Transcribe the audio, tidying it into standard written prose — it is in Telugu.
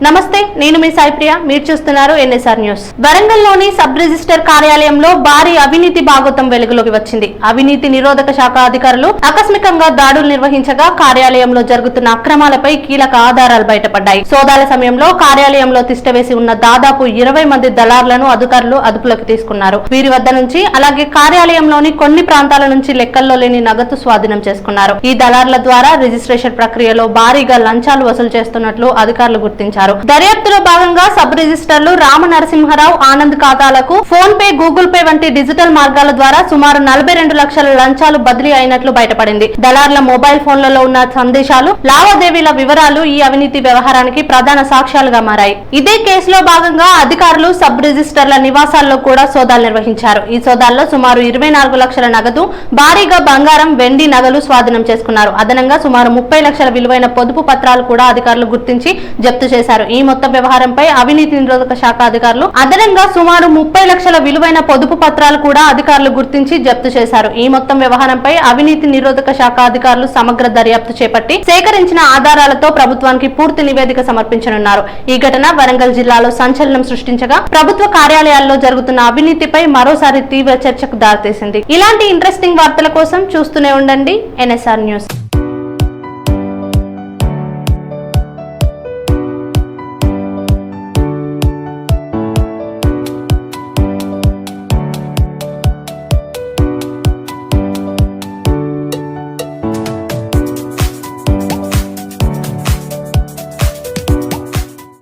నమస్తే, నేను మీ సాయిప్రియ. మీరు చూస్తున్నారు ఎన్ఎస్ఆర్ న్యూస్. వరంగల్లోని సబ్ రిజిస్టర్ కార్యాలయంలో భారీ అవినీతి భాగోతం వెలుగులోకి వచ్చింది. అవినీతి నిరోధక శాఖ అధికారులు ఆకస్మికంగా దాడులు నిర్వహించగా కార్యాలయంలో జరుగుతున్న అక్రమాలపై కీలక ఆధారాలు బయటపడ్డాయి. సోదాల సమయంలో కార్యాలయంలో తిష్టవేసి ఉన్న దాదాపు 20 మంది దళారులను అధికారులు అదుపులోకి తీసుకున్నారు. వీరి వద్ద నుంచి అలాగే కార్యాలయంలోని కొన్ని ప్రాంతాల నుంచి లెక్కల్లో లేని నగదు స్వాధీనం చేసుకున్నారు. ఈ దళారుల ద్వారా రిజిస్ట్రేషన్ ప్రక్రియలో భారీగా లంచాలు వసూలు చేస్తున్నట్లు అధికారులు గుర్తించారు. దర్యాప్తులో భాగంగా సబ్ రిజిస్టర్లు రామనరసింహారావు ఆనంద్ ఖాతాలకు ఫోన్ పే, గూగుల్ పే వంటి డిజిటల్ మార్గాల ద్వారా సుమారు 42 లక్షల లంచాలు బదిలీ అయినట్లు బయటపడింది. దళారుల మొబైల్ ఫోన్లలో ఉన్న సందేశాలు, లావాదేవీల వివరాలు ఈ అవినీతి వ్యవహారానికి ప్రధాన సాక్ష్యాలుగా మారాయి. ఇదే కేసులో భాగంగా అధికారులు సబ్ రిజిస్టర్ల నివాసాల్లో కూడా సోదాలు నిర్వహించారు. ఈ సోదాల్లో సుమారు 24 లక్షల నగదు, భారీగా బంగారం, వెండి నగలు స్వాధీనం చేసుకున్నారు. అదనంగా సుమారు 30 లక్షల విలువైన పొదుపు పత్రాలు కూడా అధికారులు గుర్తించి జప్తు చేశారు. ఈ మొత్తం వ్యవహారంపై అవినీతి నిరోధక శాఖ అధికారులు అదనంగా సుమారు 30 లక్షల విలువైన పొదుపు పత్రాలు కూడా అధికారులు గుర్తించి జప్తు చేశారు. ఈ మొత్తం వ్యవహారంపై అవినీతి నిరోధక శాఖ అధికారులు సమగ్ర దర్యాప్తు చేపట్టి సేకరించిన ఆధారాలతో ప్రభుత్వానికి పూర్తి నివేదిక సమర్పించనున్నారు. ఈ ఘటన వరంగల్ జిల్లాలో సంచలనం సృష్టించగా ప్రభుత్వ కార్యాలయాల్లో జరుగుతున్న అవినీతిపై మరోసారి తీవ్ర చర్చకు దారితీసింది. ఇలాంటి ఇంట్రెస్టింగ్ వార్తల కోసం చూస్తూనే ఉండండి ఎన్ఎస్ఆర్ న్యూస్.